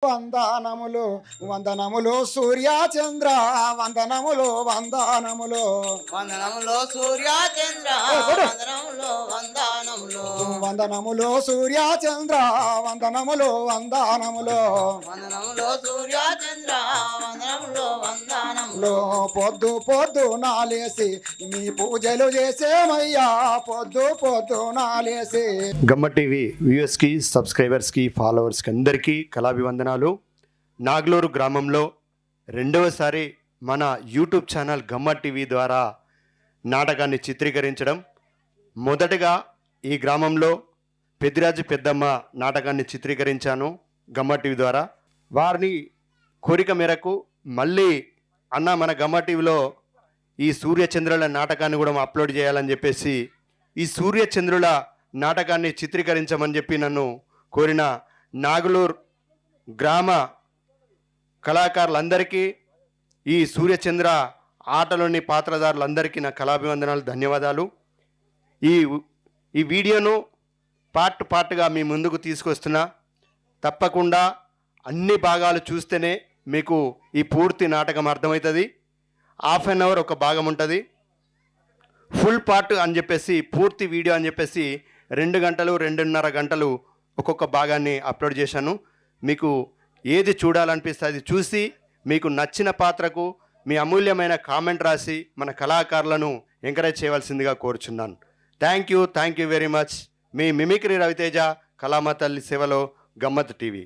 వందనములు వందనములు సూర్యచంద్ర వందనములు వందనములు వందనములు సూర్యచంద్ర వందనములు వందనములు వందనములు సూర్యచంద్ర వందనములు వందనములు వందనములు సూర్యచంద్ర వందనములు వందనములు పొద్దు పొద్దు నాలేసి మీ పూజలు చేసేమయ్యా పొద్దు పొద్దు నాలేసి. గమ్మ టీవీ వ్యూయర్స్కి సబ్స్క్రైబర్స్కి ఫాలోవర్స్కి అందరికీ కళాభివందనాలు. నాగలూరు గ్రామంలో రెండవసారి మన యూట్యూబ్ ఛానల్ గమ్మ టీవీ ద్వారా నాటకాన్ని చిత్రీకరించడం. మొదటగా ఈ గ్రామంలో పెద్దిరాజు పెద్దమ్మ నాటకాన్ని చిత్రీకరించాను గమ్మ టీవీ ద్వారా. వారిని కోరిక మేరకు మళ్ళీ అన్న మన గమ్మ టీవీలో ఈ సూర్యచంద్రుల నాటకాన్ని కూడా అప్లోడ్ చేయాలని చెప్పేసి ఈ సూర్యచంద్రుల నాటకాన్ని చిత్రీకరించమని చెప్పి నన్ను కోరిన నాగలూరు గ్రామ కళాకారులందరికీ, ఈ సూర్యచంద్ర ఆటలోని పాత్రధారులందరికీ నా కళాభివందనాలు, ధన్యవాదాలు. ఈ వీడియోను పార్ట్గా మీ ముందుకు తీసుకొస్తున్నా. తప్పకుండా అన్ని భాగాలు చూస్తేనే మీకు ఈ పూర్తి నాటకం అర్థమవుతుంది. హాఫ్ అన్ అవర్ ఒక భాగం ఉంటుంది, ఫుల్ పార్ట్ అని చెప్పేసి పూర్తి వీడియో అని చెప్పేసి 2 గంటలు 2.5 గంటలు ఒక్కొక్క భాగాన్ని అప్లోడ్ చేశాను. మీకు ఏది చూడాలనిపిస్తే అది చూసి మీకు నచ్చిన పాత్రకు మీ అమూల్యమైన కామెంట్ రాసి మన కళాకారులను ఎంకరేజ్ చేయవలసిందిగా కోరుచున్నాను. Thank you very much. మీ మిమిక్రీ రవితేజ, కళామ తల్లి సేవలో గమ్మత్ టీవీ.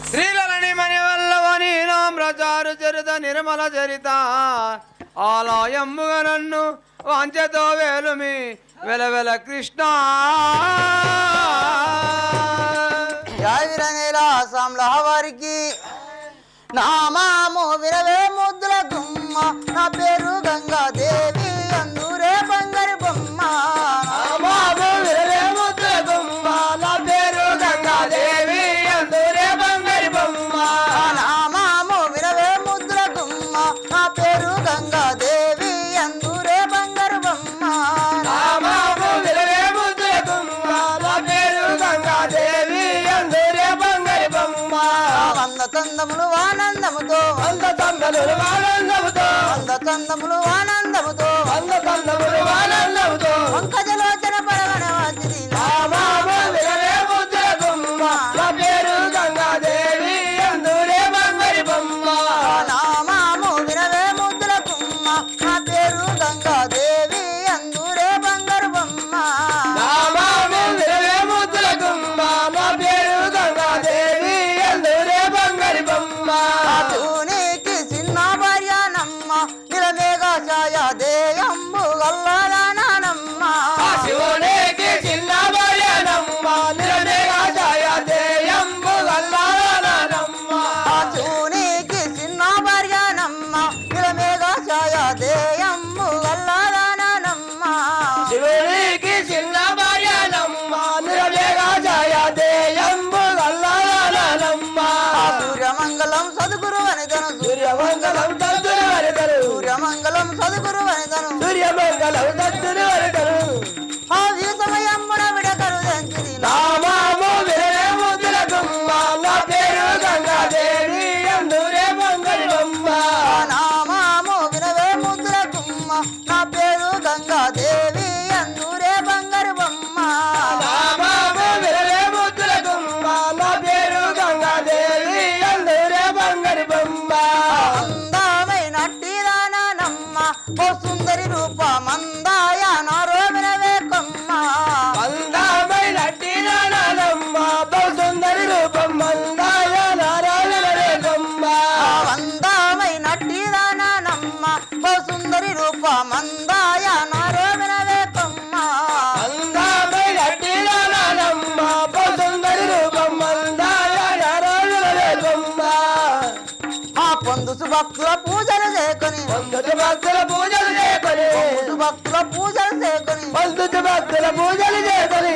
శ్రీలని మణి వల్లవని నామ్రచారు చరిత నిర్మల చరిత ఆలయమ్ముగా నన్ను వాంచెతో వేలుమి వెలవెల కృష్ణ యావిరంగేలా సాంలా వారికి నామాము వినవే ముద్దుల గుమ్మ నా పేరు గంగాదేవి అందూరే బంగారు బొమ్మ. నామాము వినవే ముద్దుల గుమ్మ నా పేరు గంగాదేవి అందూరే బంగారు బొమ్మ. నామాము వినవే ముద్దుల గుమ్మ నా పేరు గంగాదేవి అందూరే బంగారు బొమ్మ. నామాము వినవే ముద్దుల గుమ్మ నా పేరు గంగాదేవి అందూరే బంగారు బొమ్మ. వంద చందములు ఆనందముతో వంద చందములు ఆనందముతో వంద చందములు ఆనందముతో వంద చందములు ఆనందముతో పంకజలోచన పరగణ వచ్చింది నామాము వినవే ముద్దుల గుమ్మ నా పేరు గంగాదేవి అందూరే బంగారు బొమ్మ. నామాము వినవే ముద్దుల గుమ్మ నా పేరు గంగాదేవి అందూరే బంగారు బొమ్మ. నామాము వినవే ముద్దుల గుమ్మ నా పేరు గంగాదేవి అందూరే బంగారు బొమ్మ. తూనికి చిన్న భార్య నమ్మ నిలమేగా ఛాయ దేయంబు గల్లానమ్మ. శివునికి చిన్న భార్య నమ్మ నిలమేగా ఛాయ దేయంబు గల్లానమ్మ. తూనికి చిన్న భార్య నమ్మ నిలమేగా ఛాయ దేయంబు గల్లానమ్మ. శివునికి చిన్న భార్య నమ్మ నిలమేగా ఛాయ దేయంబు గల్లానమ్మ. సూర్యమంగళం సద్గురు వనితను సూర్యమంగళం సద్గురు వనితను సూర్యమంగళం సద్గురు వనితను సూర్యమంగళం సద్గురు వనితను. ఆ వీసమయమ్మున విడకరు దంచిది నామాము వినవే ముద్దుల గుమ్మ నా పేరు గంగాదేవి అందూరే బంగారు బొమ్మ. నామాము వినవే ముద్దుల గుమ్మ నా పేరు గంగాదేవి అందూరే బంగారు బొమ్మ. నామాము వినవే ముద్దుల గుమ్మ నా పేరు గంగాదేవి అందూరే బంగారు బొమ్మ. అందమైనట్టి దానమ్మ ఓ సుందరి రూప మందాయ నారో వినవే కొమ్మ. అందమైనట్టి దానమ్మ ఓ సుందరి రూపం మందాయ నారో వినవే కొమ్మ. అందమైనట్టి దానమ్మ ఓ సుందరి రూప మందాయ నారో వినవే కొమ్మ. అందమైనట్టి దానమ్మ ఓ సుందరి రూపం మందాయ నారో వినవే కొమ్మ. ఆ పొందుసు భక్తుల పూజలు చేయకొని పొందుసు భక్తుల పూజలు చేయకొని పొందుసు భక్తుల పూజలు చేయకొని పొందుసు భక్తుల పూజలు చేయకొని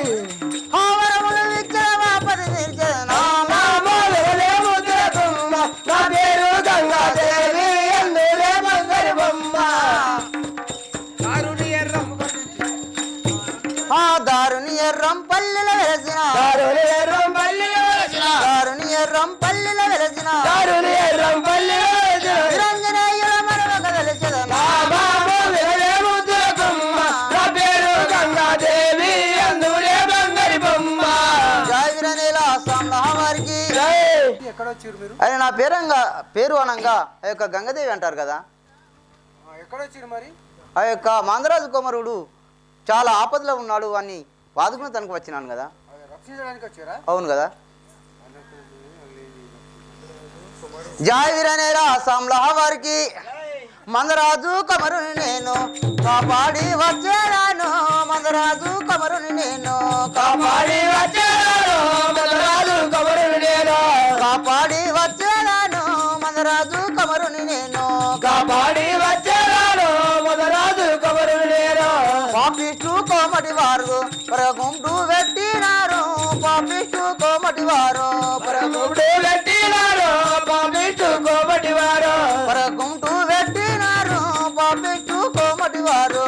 పల్లెలో వెలసిన దారుని ఎర్రం పల్లిలో వెలసిన దారుని ఎర్రం పల్లెలో వెలసిన దారుని ఎర్రం పల్లిలో వెలసిన నిరంజనేయుల మరొక వెలచదన నా బాబు వినవే ముద్దుల గుమ్మ నా పేరు గంగాదేవి అందూరే బంగారి బొమ్మ జాగిరనేల సాంబవారికి జై ఎక్కడ వచ్చారు మీరు? అరే నా పేరు అనంగా ఆ యొక్క గంగదేవి అంటారు కదా. ఎక్కడ వచ్చారు మరి? ఆ యొక్క మాందరాజు కుమారుడు చాలా ఆపదలో ఉన్నాడు అని వాదుకుని తనకు వచ్చినాను కదా. రక్షించడానికి వచ్చారా? అవును కదా. జాగిరనేల సాంబవారికి మందరాజు కమరుని నేను కాపాడి వచ్చేదాను మందరాజు కమరుని నేను కాపాడి వచ్చేదాను మందరాజు కమరుని నేను కాపాడి వచ్చేదాను మందరాజు కమరుని నేను కాపాడి వచ్చేదాను మందరాజు కమరుని నేను పాపిష్టు కోమటి వారు పరగుంటూ పెట్టినారు పాపిష్టు కోమటి వారు గుడి పెట్టినారు పాపిట్టు కోపటి వారు పరగుంటూ పెట్టినారు పాపిష్టు కోమటి వారు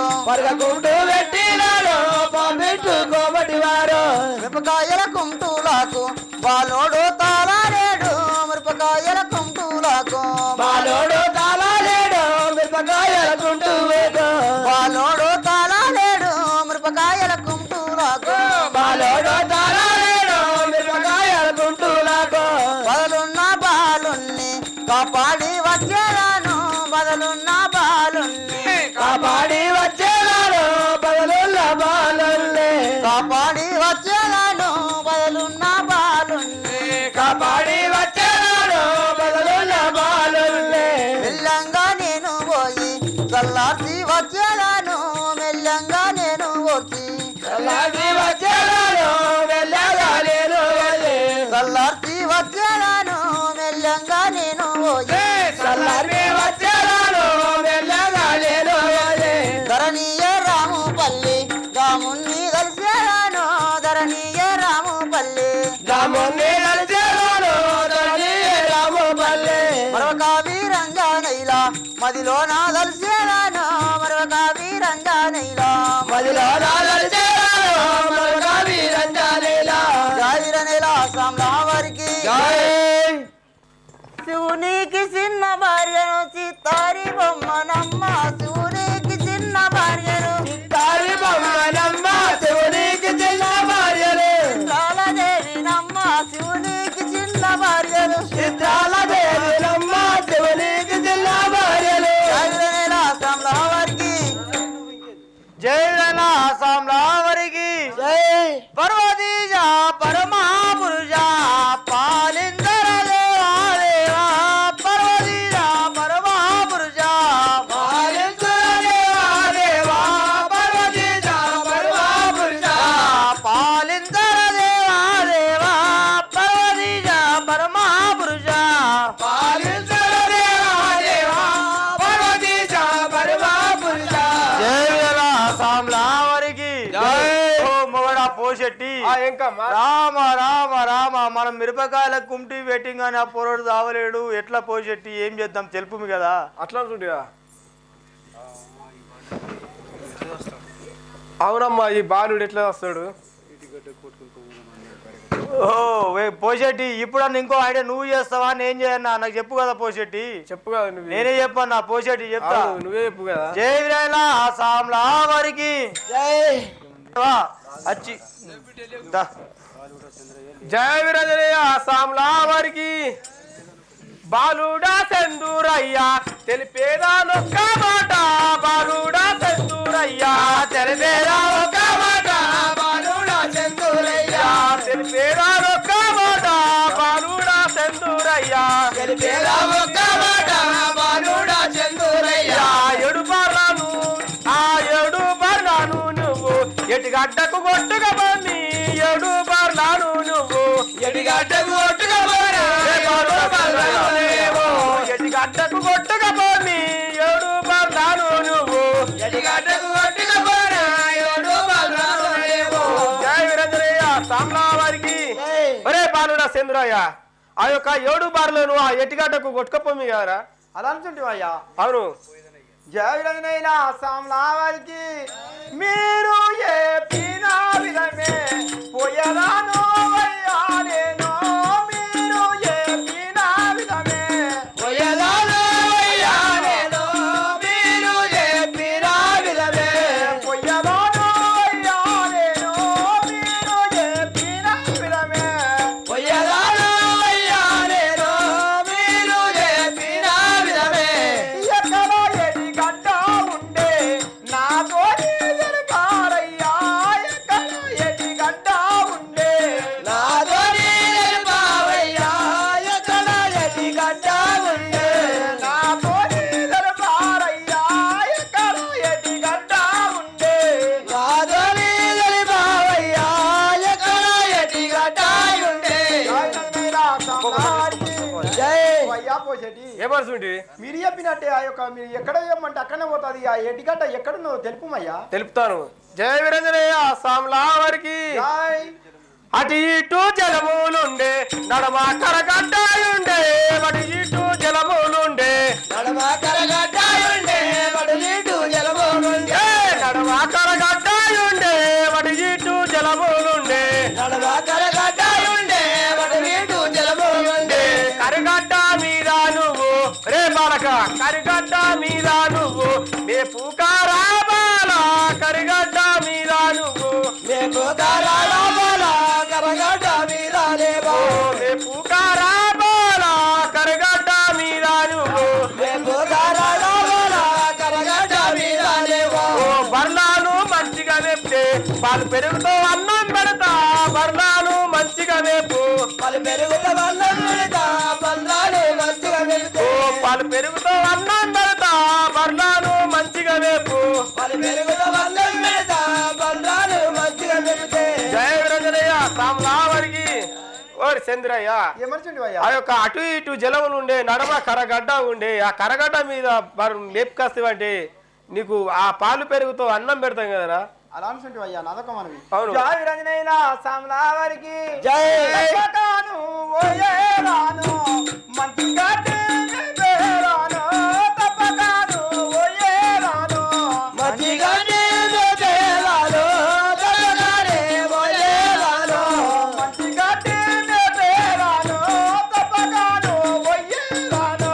గుడ్డు పెట్టినారు పాపిట్టు కోపటి వారు మిరపకాయల కుంటూలకు బాలోడు తాళాలేడు మిరపకాయల కుంటూలకు బాలోడు తాళాలేడు మిరపకాయల కుంటూ వేడు బాలోడు తాళాలేడు మిరపకాయల కుంటూలకు బాలోడు తాళాలేడు మిరపకాయల కుంటూలకు బదులున్న బాలుణ్ణి కాపాడి వచ్చేదాను బదులున్న బాలుణ్ణి కాపాడి వచ్చేదాను బదులున్న బాలుల్ని కాపాడి వచ్చేదాను బదులున్న బాలుణ్ణి కాపాడి వచ్చేదాను బదులున్న బాలుల్ని మెల్లంగా నేను పోయి చల్లార్చి వచ్చేదాను మెల్లంగా నేను వచ్చి చల్లారి వచ్చేదాను వెళ్ళగా నేను వెళ్ళి చల్లార్చి వచ్చేదాను మెల్లంగా నేను పోయి చల్లారి వచ్చేదాను వెళ్ళగా నేను వెళ్ళి ధరణీయ రాముపల్లి రాముణ్ణి కలిసేదాను ధరణీయ రాముపల్లి రాముని నడిచేదాను ధరణి రాముపల్లి మరొక వీరంజనైలా మదిలో నా కలిసేదాను మరొక వీరంజనైలా మదిలో నడిచేదాను మరొక వీరంజనేలా జాయిరనేల సాంబవారికి జై శివునికి చిన్న భార్యను చిత్తారి బొమ్మనమ్మ శివునికి చిన్న భార్యను తారి బొమ్మనమ్మ శివునికి చిన్న భార్యలు కాలదేవినమ్మ శివునికి చిన్న భార్యను చిత్రాల దేవినమ్మ శివునికి చిన్న భార్యలు జాయిరనేల సాంబవారికి జైన సాంబ్రావరికి జై పర్వతీజ పరమపురుష పాలిందర దేవా పర్వతీజ పరమపురుష దేవా పర్వతీజ పరమపురుష పాలిందర దేవా పర్వతీజ పరమపురుష దేవా పర్వతీజ పరమపురుష సాంబవారికి మొగడా పోషెట్టి రామ రామ రామ మనం మిరపకాయల కుంటి వెట్టింగ్ అని ఆ పొరడు దావలేడు ఎట్లా పోషెట్టి ఏం చేద్దాం తెలుపు కదా అట్లా అంటుండేవా? అవునమ్మా, ఈ బాలుడు ఎట్లా వస్తాడు? ఓ పోషెట్టి ఇప్పుడు అన్న ఇంకో ఐడియా నువ్వు చేస్తావా నేను చేయన్నా నాకు చెప్పు కదా పోషెట్టి చెప్పు కదా నువ్వు. నేనే చెప్పన్నా పోషెట్టి చెప్తా అవును, నువ్వే చెప్పు కదా. జై విరాయలా సాంబవారికి జై అచ్చి దా. జయ వీరజనయ్య సామ్లా వారికి బాలుడా సెందూరయ్యా తెలిపేదా నొక్క మాట బాలుడా సెందూరయ్యా తెలిపేదా ఒక మాట బాలుడా చందూరయ్యా తెలిపేదా నొక్క మాట బాలుడా సెందూరయ్యా తెలిపేదా ఒక మాట బాలుడా చందూరయ్యా ఏడు బార్లాను ఆ ఏడు బార్లాను నువ్వు ఎటుగడ్డకు కొట్టుగా బంది ఏడు బార్లాను నువ్వు ఎడిగడ్డకు ఒట్టుగా పోరా ఎటుగడ్డకు కొట్టుగా బంది ఏడు బార్లాను నువ్వు ఎడిగడ్డకు ఒట్టుగా పోరా ఏడు బలరాలేవో జయ వీరంజనయ్య సామ్లా వారికి ఒరే బాలుడా చంద్రయ్య ఆ యొక్క ఏడు బార్లను ఆ ఎటుగడ్డకు కొట్టుకపోమి కదరా అలా అంటుంటివయ్యా అవును జయనైనా సామ్లావారికి మీరు ఏ పీనా విధమే పోయరాను అయ్యా నేను మీరు ఏ పీనా విధమే పోయదాను అయ్యా నేను మీరు చెప్పిన విధమే పోయరాను అయ్యా నేను మీరు ఏ పీనా విధమే పోయదాను అయ్యా నేను మీరు చెప్పిన విధమే ఎక్కడ ఎడి గడ్డ ఉండే నాతో తెలిపారయ్యా ఎక్కడ ఎడి గడ్డ ఉండే నాతోని బావయ్యా ఎక్కడ ఎట్టి గడ్డ ఉండే నాతో తెలిపారయ్యా ఎక్కడ ఎడి గడ్డ ఉండే నాతోని బావయ్యా ఎక్కడ ఎట్టి గడ్డ ఉండే జై అయ్యా పోసేటి ఏమరుసుంటి మీరు చెప్పినట్టే ఆ యొక్క మీరు ఎక్కడ చెప్పమంటే అక్కడనే పోతుంది ఆ ఎడిగడ్డ ఎక్కడ నువ్వు తెలుపుమయ్యా తెలుపుతాను. జయ వీరంజనేయ సామ్లావారికి రాయ్ అటు ఇటు జలములుండే నడమ కరగడ్డాయుండే అటు ఇటు జలములుండే నడమ కరగడ్డ ఉండే బడులీటు జలమోనుండే నడమ కరగడ్డాయుండే అటు ఇటు జలములుండే నడమ కరగడ్డ ఉండే బడులీటు జలమోనుండే కరిగడ్డ మీద నువ్వు రే బాలక కరిగడ్డ మీద నువ్వు మే పుకారా బాల కరిగడ్డ మీద నువ్వు మేము కరగడ్డ కరగడ్డ మీద లేవో మే పుకారా బాల కరిగడ్డ మీద నువ్వు మేము కరగడ్డ కరగడ్డ మీద లేవో ఓ బర్లాను మంచిగా వేస్తే పాలు పెరుగుతో అన్నం పెడతా బర్లాను మంచిగా వేపు పలు పెరుగుత వల్లం పెడతా పల్లాలు మంచిగా వెళ్తే ఓ పాలు పెరుగుతో అన్నం పెడతా బర్లాను మంచిగా వేపు పలు పెరుగుత వల్లం పెడతా పల్లాలు మంచిగా వెళ్తే జయ వీరంజనయ్య సామ్లావారికి ఓరి చంద్రయ్య ఎమర్జెంట్ అయ్యా ఆ యొక్క అటు ఇటు జలములు ఉండే నడమ కరగడ్డ ఉండే ఆ కరగడ్డ మీద లేపుకొస్తావంటే నీకు ఆ పాలు పెరుగుతో అన్నం పెడతాం కదరా అలా అనుకుంటు అయ్యా నదకం మనవి అవును. జయ వీరంజనేయుల సామ్లావారికి జై తప్పకాను ఓయేరాను మంచి గడ్డి వేరాను తప్పకాను ఓయేరాను మంచిగా నేను తేలాలో తలగానే పోయేలాలో మంచి గడ్డి వేరాను తప్పకాను ఓయేరాను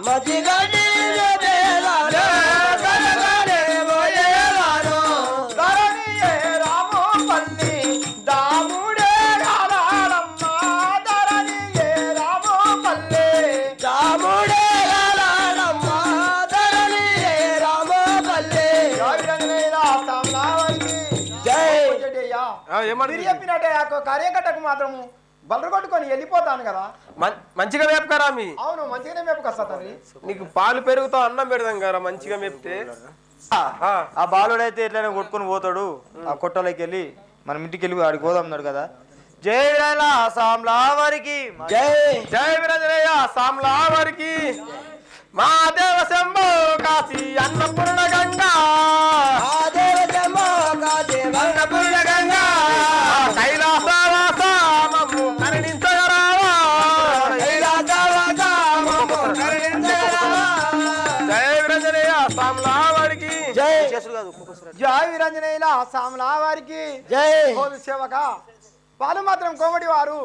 మంచిగా నేను తేలాలో తలగానే పోయేలాలో ధరణియే రాము పల్లి దాముడే గాలాడమ్మ ధరణియే రాము పల్లి రాముడే లాలమ్మ ధరణి రామపల్లి జయ సామ్లావారికి జై అయ్యా మీరు ఏమన్నా చెప్పినట్టే ఆ కార్యకర్తకు మాత్రము బలరు కొట్టుకొని వెళ్ళిపోతాను కదా మంచిగా వేపుకరా మీ అవును మంచిగానే మేపు కస్తా తండ్రి నీకు పాలు పెరుగుతో అన్నం పెడతాం కదా మంచిగా మేపితే ఆ బాలుడైతే ఎట్లయినా కొట్టుకొని పోతాడు ఆ కొట్టలోకి వెళ్ళి మనం ఇంటికి వెళ్ళి ఆడికి పోదామన్నాడు కదా జై సామ్లావారికి జై జయ వీరంజనేయ సామ్లావారికి మా దేవ శంభో కాశీ అన్నపూర్ణ గంగా ఆ దేవతమో కాదే అన్నపూర్ణ గంగా కైలాసవాస మమ్ము కరుణించగరావా కైలాసవాసమము కరుణించగలవా. జయ వీరంజనేయ సామ్లావారికి జై జై వీరంజనేయుల సామ్లావారికి జై హోదు సేవక వాళ్ళు మాత్రం కోమటి వారు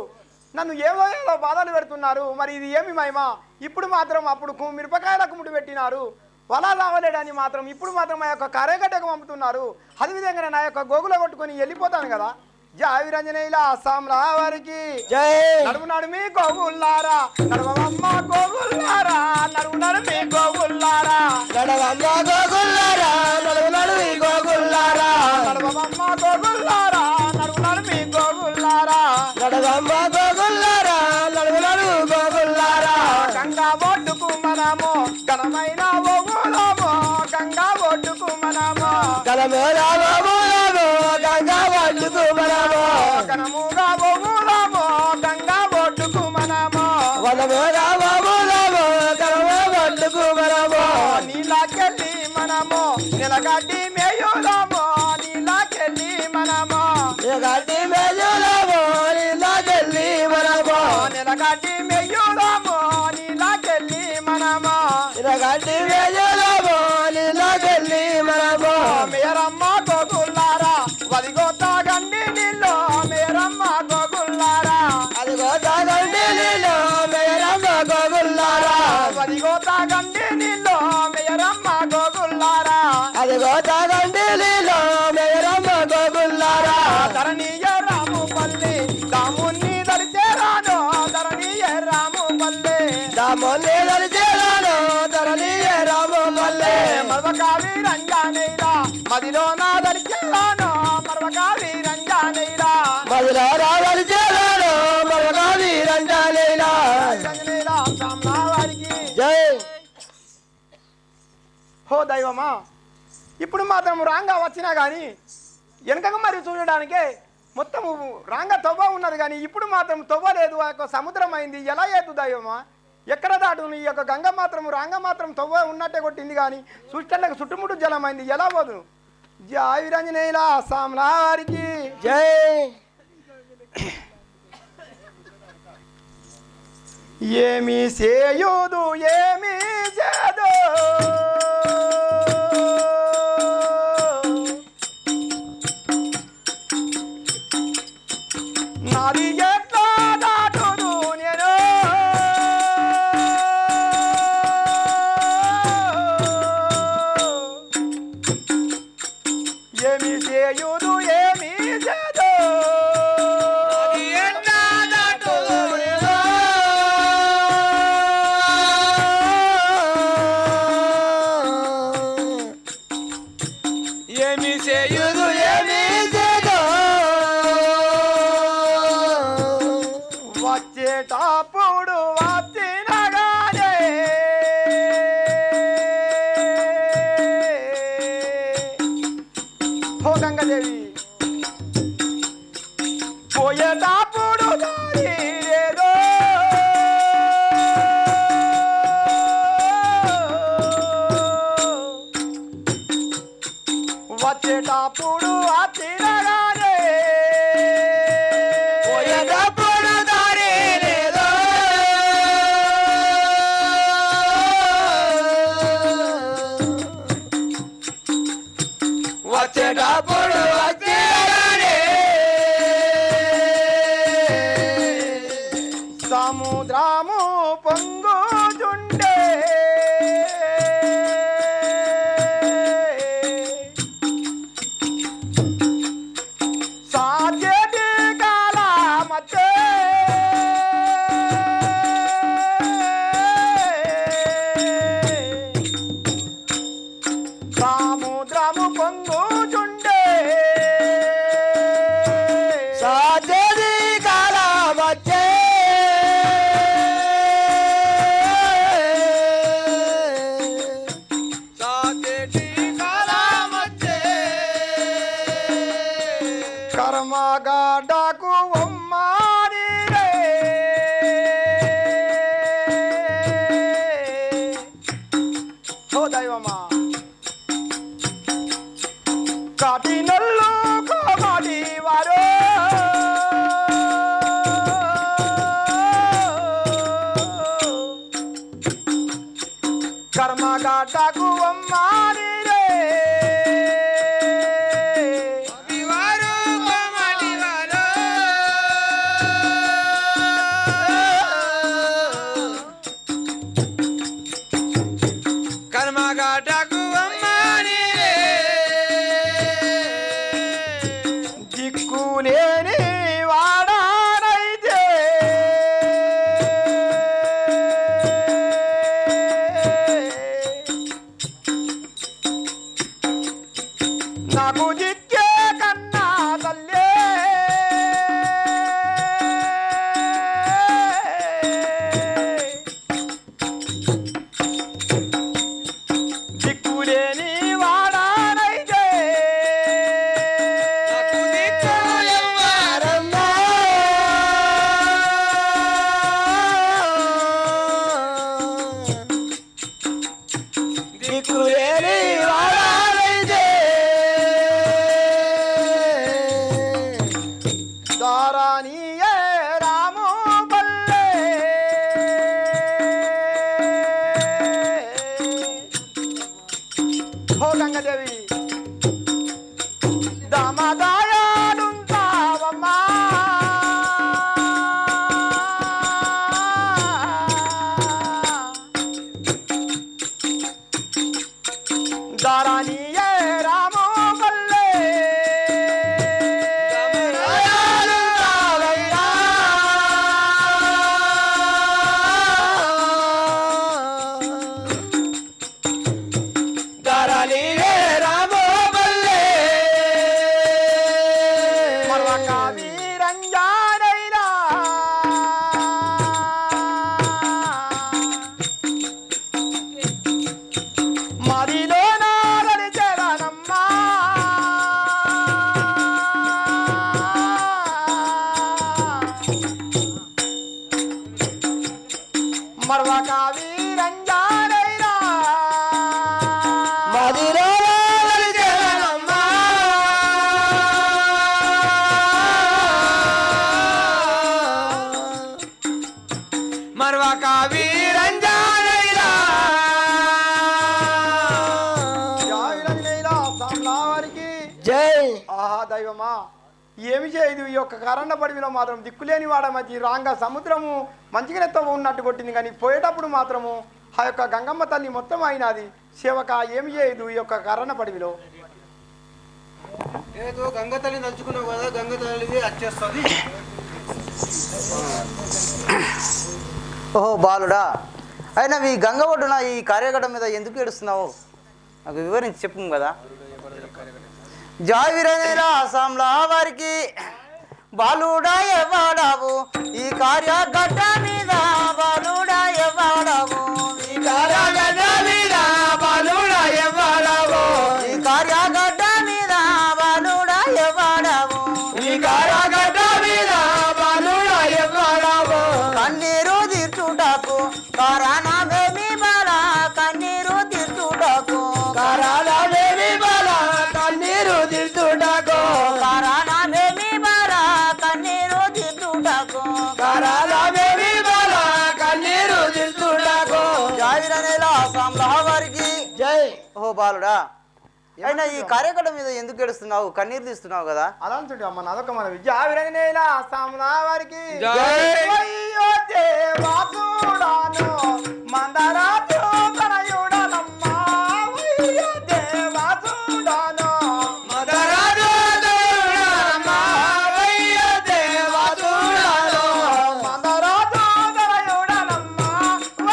నన్ను ఏదో ఏదో బాధలు పెడుతున్నారు మరి ఇది ఏమి మహిమ ఇప్పుడు మాత్రం అప్పుడు మిరపకాయలకు ముడి పెట్టినారు పొలాలు రావలేడని మాత్రం ఇప్పుడు మాత్రం ఆ యొక్క కరేగడ్డకు పంపుతున్నారు అదేవిధంగా నా యొక్క గోగుల కొట్టుకొని వెళ్ళిపోతాను కదా జయ వీరంజనేయుల సామ్లావారికి జై నడుము నడుమి గోగుల్లారా నడుమమ్మ గోగుల్లారా నడుము నడుమి గోగుల్లారా నడవమ్మ గోగుల్లారా నడువు నడువి గోగుల్లారా నడుమమ్మ గోగుల్లారా నడుము నడుమి గోగుల్లారా నడవమ్మ గోగుల్లారా నడువు నడువు గోగుల్లారా గంగా ఒడ్డుకు మనము ఘనమైన ఓగులము గంగా ఒడ్డుకు మనము కలమేరామూలము గంగా ఒడ్డుకు మనము ఘనముగా ఓగులము గంగా ఒడ్డుకు మనము వనమేరామూలము కలమ ఒడ్డుకు మనము నీళ్ళకెళ్ళి మనము నిలగడ్డి మేయులము నీళ్ళకెళ్ళి మనము గడ్డి మేజులము నీళ్ళకెళ్ళి మనము నిలగడ్డి మేయులము నీళ్ళకెళ్ళి మనము గడ్డి మేజులము మరవకావి రంజానేరా మదిలో నాదని చెల్లాను మరవకావి రంజానేరా మదిలో రావాలి చేరాను మరొకవి రంజాలేలా రంజనేరా సామ్నా వారికి జై హో దైవమా ఇప్పుడు మాత్రం రాంగా వచ్చినా కానీ వెనకగా మరి చూడడానికే మొత్తం రాంగా తవ్వ ఉన్నది కానీ ఇప్పుడు మాత్రం తవ్వలేదు ఆ యొక్క సముద్రం అయింది ఎలా ఏదు దైవమా ఎక్కడ దాటును ఈ యొక్క గంగ మాత్రం రాంగ మాత్రం తవ్వ ఉన్నట్టే కొట్టింది కానీ సృష్టిలకు చుట్టుముట్టు జలమైంది ఎలా పోదు జై రంజనేలా సామ్లా వారికి జై ఏమి చేయుదు ఏమి చేదు నాది ఎట్లా దాటుదు నేను ఏమి చేయుదు ఏమి చేదు ఏమి చేయుదు ఏమి చేదు వచ్చేటప్పుడు వచ్చినగానే హో గంగాదేవి పోయేటప్పుడు దారి లేదో వచ్చేటప్పుడు వచ్చినగానే పోయేటప్పుడు దారి లేదు వచ్చేటప్పుడు వచ్చేగానే సముద్రము పొంగుచుండే సాధ్యటి కాలమచ్చే సముద్రము పొంగుచుండే సాధ్యది కాలమచ్చే సాధ్యది కాలమచ్చే కర్మగడ్డకు ఉమ్మారి రే ఓ దైవమా కాటినల్లు కోమడి వారో కర్మగడ్డకు ఉమ్మారి రే కర్మగాటకు అమ్మని దిక్కులేని వాడానైతే మరవక వీరంజాడైరా మదిలో వెలిసేనమ్మా. మరవక వీరంజాడైరా. వారికి జై ఆహా దైవమా ఏమి చేయదు ఈ యొక్క కరండ పడివిలో మాత్రం దిక్కులేని వాడ మధ్య రాంగ సముద్రము మంచిగా ఉన్నట్టు కొట్టింది కానీ పోయేటప్పుడు మాత్రము ఆ యొక్క గంగమ్మ తల్లి మొత్తం అయినది సేవక ఏమి చేయదు ఈ యొక్క కరండ పడివిలో ఏదో గంగ తల్లి తలుచుకున్నావు కదా, గంగ తల్లి వచ్చేస్తుంది. ఓహో బాలుడా, అయినా ఈ గంగ ఒడ్డున ఈ కార్యగడ మీద ఎందుకు ఏడుస్తున్నావు నాకు వివరించి చెప్పు కదా. జావిరనేలా అస్సాంలా వారికి బాలుడా ఎవ్వడావు ఈ కార్యగడ్డ మీద బాలుడా ఎవ్వడావు ఈ కార్యగడ్డ మీద బాలుడా ఎవ్వడావు ఈ కార్యగడ్డ మీద బాలుడా ఎవ్వడావు ఈ కార్యగడ్డ మీద బాలుడా ఎవ్వడావు కన్నీరు తీర్చుటకు కారణమేమి బాల కన్నీరు తీర్చుటకు కారణమేమి బాల కన్నీరు తీర్చుటకు కారణమేమి బాల కన్నీరు తీర్చుటకు కారణమేమి బాల కన్నీరు తీర్చుటకు జావిరనేలా అస్సాంలా వారికి జై. ఓహో బాలుడా, అయినా ఈ కార్యక్రమం మీద ఎందుకు ఏడుస్తున్నావు కన్నీరు తీస్తున్నావు కదా. అలా అంటుంటే అమ్మ అదొక మన విద్యావిరనేలా సాములా వారికి జై. అయ్యో దేవా చూడాను మందరాజు తనయుడనమ్మా అయ్యో దేవా చూడాను మదరాజు చూడమ్మా వయ్య దేవ చూడను మందరాజు తనయుడనమ్మా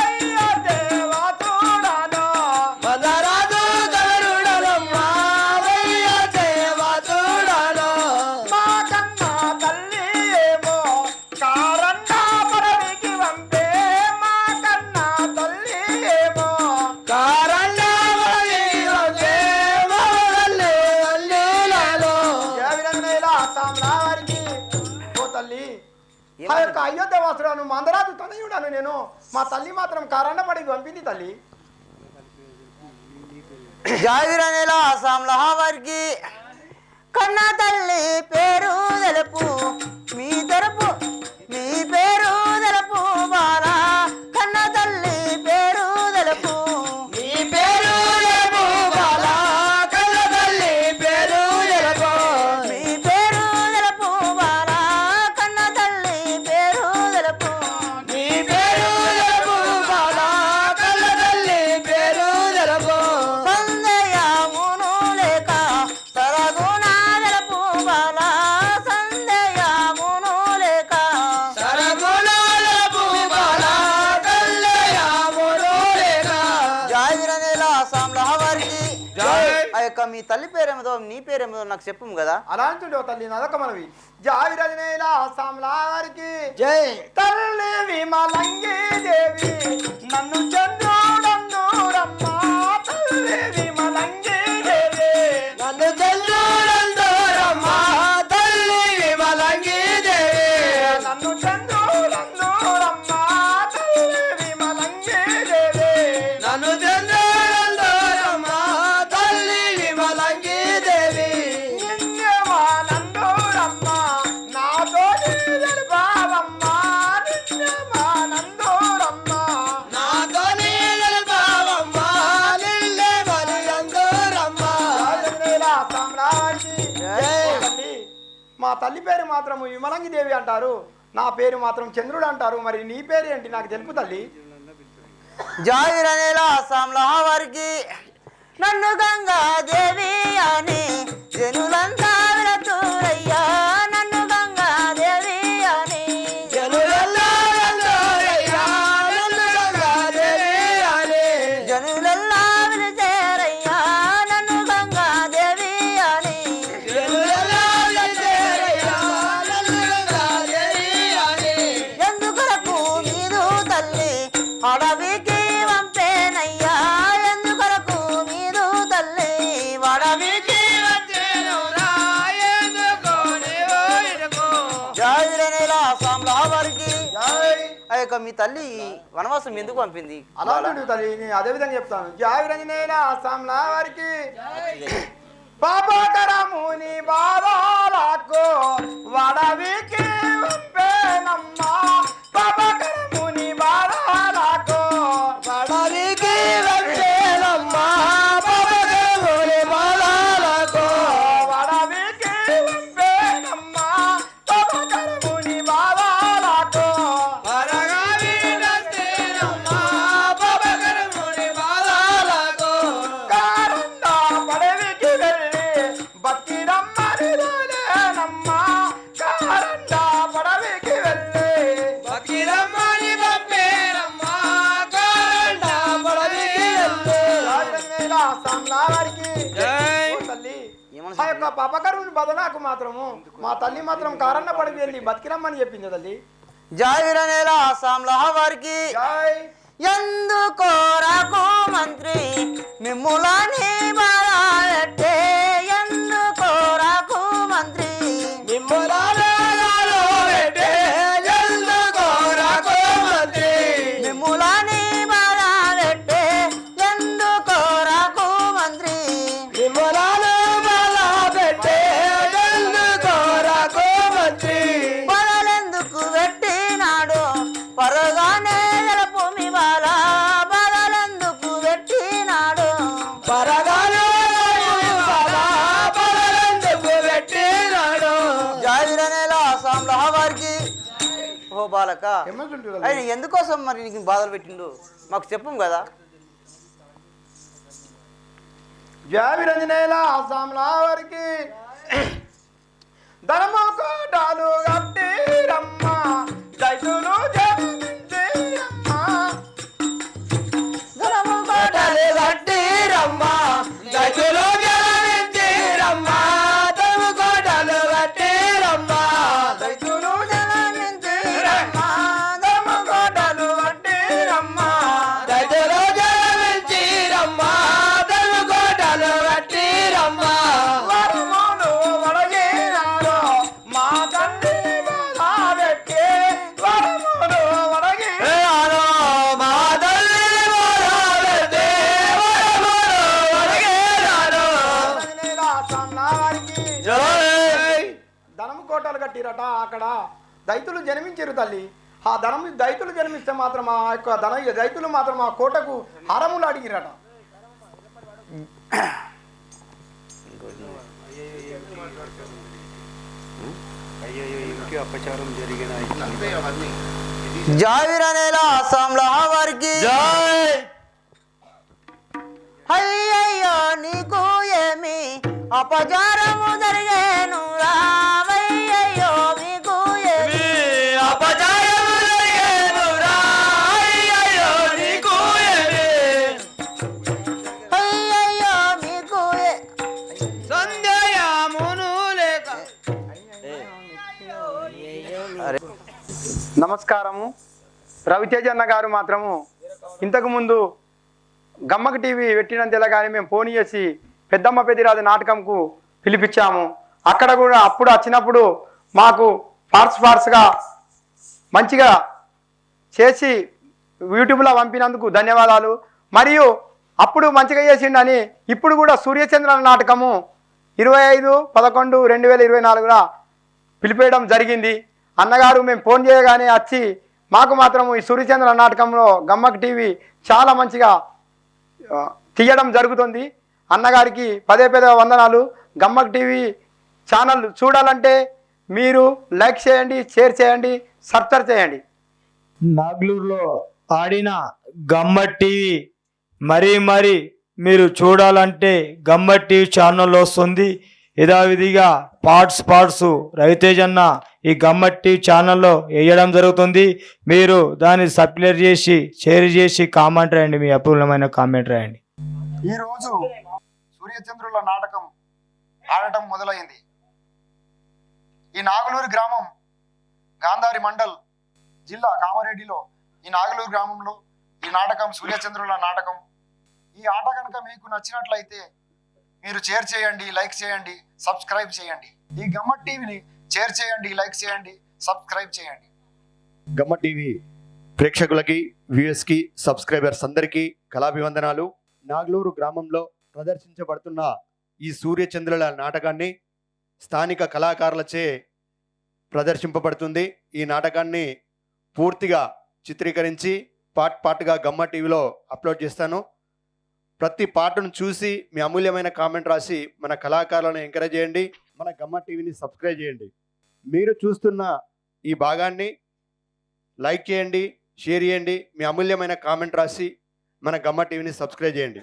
అయ్యో దేవా చూడాను మదరాజు చూడమ్మా వయ్య దేవ చూడను మా కన్నా తల్లి ఏమో కారన్నా పరవికి వంపే మా కన్నా తల్లి ఏమో కారణమని దేవల్లి అల్లిలలో జయవిరంగనేలా సామ్లా వారికి ఓ తల్లి ఆ యొక్క అయోధ్య వాసులను మందరాజు తనయుడను నేను మా తల్లి మాత్రం కారణ పడి పంపింది తల్లి జావిరనేలా అస్సాంలా వారికి కన్న తల్లి పేరు తెలుపు మీ తెరపు మీ పేరు తెలుపు బాల కన్న తల్లి పేరు తెలుపు నీ పేరు ఎలుపు బాల కన్న తల్లి పేరు ఎలుపు మీ పేరు తెలుపు బాల కన్న తల్లి పేరు తెలుపు నీ పేరు ఎలుపు బాల కన్న తల్లి పేరు ఎలుపు సందేయమును లేక సరగుణ తెలుపు బాల సందేయమును లేక సరగుణాలకు బాల కల్లయామును లేక జావిరనేలా అస్సాంలా వారికి జై. ఆ యొక్క మీ తల్లి పేరేమిదో నీ పేరేమిదో నాకు చెప్పు కదా. అలా అంటుండే ఓ తల్లి నదొక మనవి జావిరంగనేలా సామ్లా వారికి జై. తల్లి విమలంగి దేవి నన్ను చంద్రుడన్నూరమ్మా తల్లి విమలంగి దేవి నన్ను చంద్రుడందోరమ్మా తల్లి విమలంగి దేవి నన్ను చంద్రుడన్నూరమ్మా తల్లి విమలంగి దేవి నన్ను చంద్రుడందోరమ్మా తల్లి విమలంగి దేవి నిన్యమానందూరమ్మా నాతో నిలబావమ్మా నిన్యమానందూరమ్మా నాతో నీళ్ళు బావమ్మా నిల్లే మరి అందోరమ్మా జావిరంగనేలా సామ్లా వారికి ఓ తల్లి, మా తల్లి పేరు మాత్రము విమలంగి దేవి అంటారు నా పేరు మాత్రం చంద్రుడు అంటారు మరి నీ పేరు ఏంటి నాకు తెలుపు తల్లి జావిరనేలా అస్సాంలా వారికి నన్ను గంగా దేవి అని జనులంతా విడతూరయ్యా నన్ను గంగా దేవి అని జనులెల్లా అందోరయ్యా నన్ను గంగాదేవి అని జనులెల్లా విలిచేరయ్యా నన్ను గంగా దేవి అని జనులెల్లా అందోరయ్యా నన్ను గంగాదేవి అని ఎందుకొరకు మీదు తల్లి అడవికి వంపేనయ్యా ఎందుకొరకు మీదు తల్లి వడవికి వచ్చేను రాయేందుకో నీవు ఇరుకు జావిరనేలా అస్సాంలా వారికి ఆ యొక్క మీ తల్లి వనవాసం ఎందుకు పంపింది? అలా ఉంటుంది తల్లి, నేను అదే విధంగా చెప్తాను. జావిరంజనేన సామ్లా వారికి పాపకరముని బాధాలకు వడవికి పంపేనమ్మా. పాపకరముని బాధాలకు వడవికి పంపేనమ్మా. పాపకరముని బాధాలకు వడవికి పంపేనమ్మా. పాపకరముని బాధాలకు వరగావి నందేనమ్మా. పాపకరముని బాధాలకు కారండ పడవికి వెళ్ళి బతిరమ్మనిలేనమ్మా. కారండ పడవికి వెళ్ళి బకిరమ్మని పంపేనమ్మా. కారండ పడవికి వెళ్ళు. రాజరంగేల సామ్లా వారికి ఓ తల్లి, ఆ యొక్క పాపకరుని బదనాకు మాత్రము మా తల్లి మాత్రం కారన్న పడి వెళ్ళి బతికిరమ్మని చెప్పింది తల్లి. జావిరనేల సామ్లా వారికి జై ఎందుకోరకు మంత్రి మిమ్ములని బాలెట్టే. ఎందుకోరకు మంత్రి మిమ్ములాలో పెట్టే ఎందుకోరకు మంత్రి. మిమ్ములని బాలెట్టే. ఎందుకోరకు మంత్రి మిమ్ములాలో బాల పెట్టే ఎందుకోరకు మంత్రి. బదలెందుకు పెట్టినాడు పరగానే జలపు మీ బాల. బదలెందుకు పెట్టినాడు పరగాలు బాబా పరగందుకు పెట్టినాడు. జావిరనేల సామ్లా వారికి ఓ బాలక ఏమంటుంటారు తల్లి? ఆయన ఎందుకోసం మరి నీకు బాధలు పెట్టిండు మాకు చెప్పం కదా. జావిరంజనేల సామ్లా వారికి ధనము కోటాలు కట్టి రమ్మ. దైతులు జన్మించి రమ్మ. ధనము కోటలు కట్టి రమ్మ. దైతులు జన్మించి రమ్మ. తమ కోటలు కట్టి రమ్మ. దైతులు జన్మించి రమ్మ. ధనము కోటలు కట్టి రమ్మ. దైతులు జన్మించి రమ్మ. తమ కోటలు కట్టి రమ్మ. వరములు వడగినాడు మా తల్లి బాధపెట్టి. వరములు వడగినాడు మా తల్లి మోరాలెత్తి వరములు వడిగేనాడు. జావిరంజనేల సామ్లా వారికి జై ధనము కోటలు కట్టిరట. అక్కడ దైతులు జన్మించారు తల్లి. ఆ ధనం దైతులు జన్మిస్తే మాత్రం ఆ యొక్క దైతులు మాత్రం ఆ కోటకు హారములు అడిగిరట. జావిరనేల సామ్లా వారికి జై అయ్యయ్యో నీకు ఏమి అపచారము జరిగేను రామయ్యయ్యో మీకు ఏమి అపజాయము జరిగేనురా. అయ్యయ్యో నీకు ఏమి. అయ్యయ్యో మీకు సంధ్యాయామును లేక నమస్కారము. రవితేజ అన్న గారు మాత్రము ఇంతకుముందు గమ్మక టీవీ పెట్టినంత కానీ మేము ఫోన్ చేసి పెద్దమ్మ పెద్దిరాజు నాటకంకు పిలిపించాము. అక్కడ కూడా అప్పుడు వచ్చినప్పుడు మాకు పార్ట్స్గా మంచిగా చేసి యూట్యూబ్లో పంపినందుకు ధన్యవాదాలు. మరియు అప్పుడు మంచిగా చేసిండని ఇప్పుడు కూడా సూర్యచంద్ర నాటకము 25/11/2024 పిలిపేయడం జరిగింది. అన్నగారు మేము ఫోన్ చేయగానే వచ్చి మాకు మాత్రము ఈ సూర్యచంద్ర నాటకంలో గమ్మక్ టీవీ చాలా మంచిగా తీయడం జరుగుతుంది. అన్నగారికి పదే వందనాలు. గమ్మక్ టీవీ ఛానల్ చూడాలంటే మీరు లైక్ చేయండి, షేర్ చేయండి, సబ్స్క్రైబ్ చేయండి. నాగ్లూరులో ఆడిన గమ్మట్ టీవీ మరీ మీరు చూడాలంటే గమ్మట్ టీవీ ఛానల్లో వస్తుంది. యథావిధిగా పార్ట్స్ రవితేజన్న ఈ గమ్మట్ టీవీ ఛానల్లో వేయడం జరుగుతుంది. మీరు దాన్ని సబ్స్క్రైబ్ చేసి షేర్ చేసి కామెంట్ రాయండి, మీ అపూర్వమైన కామెంట్ రాయండి. ఈరోజు సూర్యచంద్రుల నాటకం ఆడటం మొదలైంది. ఈ నాగలూరు గ్రామం గాంధారి మండల్ జిల్లా కామారెడ్డిలో ఈ నాగలూరు గ్రామంలో ఈ నాటకం సూర్యచంద్రుల నాటకం. ఈ ఆట కనుక మీకు నచ్చినట్లయితే మీరు షేర్ చేయండి, లైక్ చేయండి, సబ్స్క్రైబ్ చేయండి. ఈ గమ్మట్ టీవీని షేర్ చేయండి, లైక్ చేయండి, సబ్స్క్రైబ్ చేయండి. గమ్మట్ టీవీ ప్రేక్షకులకి, వ్యూయర్స్కి, సబ్స్క్రైబర్స్ అందరికీ కళాభివందనాలు. నాగ్లూరు గ్రామంలో ప్రదర్శించబడుతున్న ఈ సూర్యచంద్రుల నాటకాన్ని స్థానిక కళాకారులచే ప్రదర్శింపబడుతుంది. ఈ నాటకాన్ని పూర్తిగా చిత్రీకరించి పార్ట్గా గమ్మ టీవీలో అప్లోడ్ చేస్తాను. ప్రతి పాటను చూసి మీ అమూల్యమైన కామెంట్ రాసి మన కళాకారులను ఎంకరేజ్ చేయండి. మన గమ్మ టీవీని సబ్స్క్రైబ్ చేయండి. మీరు చూస్తున్న ఈ భాగాన్ని లైక్ చేయండి, షేర్ చేయండి. మీ అమూల్యమైన కామెంట్ రాసి మన గమ్మ టీవీని సబ్స్క్రైబ్ చేయండి.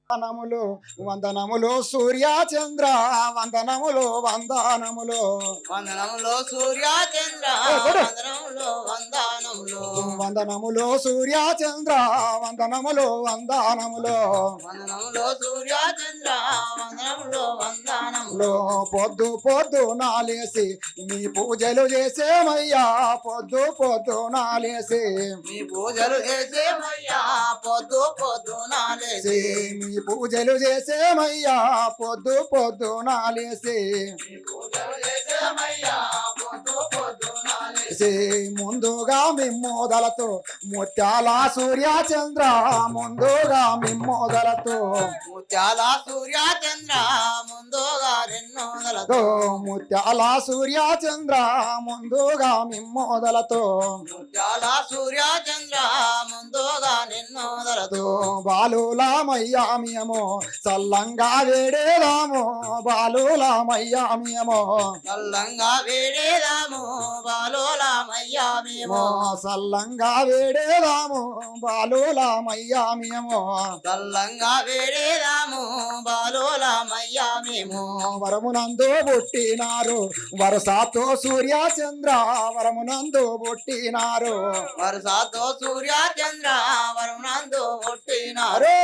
వందనములు వందనములు సూర్యచంద్ర వందనములు వందనములు వందనములో సూర్యచంద్ర వందనములో వందనములు వందనములు సూర్యచంద్ర వందనములు వందనములు వందనములో సూర్యచంద్ర వందనములో వందనములు పొద్దు పొద్దు నాలేసి మీ పూజలు చేసేమయ్యా పొద్దు పొద్దు నాలేసి మీ పూజలు చేసేమయ్యా పొద్దు పొద్దు నాలేసి మీ పూజలు చేసేమయ్యా పొద్దు పొద్దు నాలేసి ముందుగా మిమ్మోదలతో ముత్యాల సూర్యచంద్ర ముందుగా మిమ్మోదలతో ముత్యాల సూర్యచంద్ర ముందుగా రెన్నోదలతో ముత్యాల సూర్యచంద్ర ముందుగా మిమ్మోదలతో ముత్యాల సూర్యచంద్ర ముందుగా నిన్నోదలతో బాలులామయ్యామియమో సల్లంగా వేడేదాము బాలులామయ్యామియమో చల్లంగా వేడేదాము బాలోలామయ్యామేమో సల్లంగా వేడేదాము బాలులామయ్యామియమో చల్లంగా వేడేదాము బాలోలామయ్యామేమో వరమునందు పుట్టినారు వరసాతో సూర్యచంద్ర వరమునందు పుట్టినారు వరుసతో సూర్యచంద్ర వరుణందు పుట్టినారు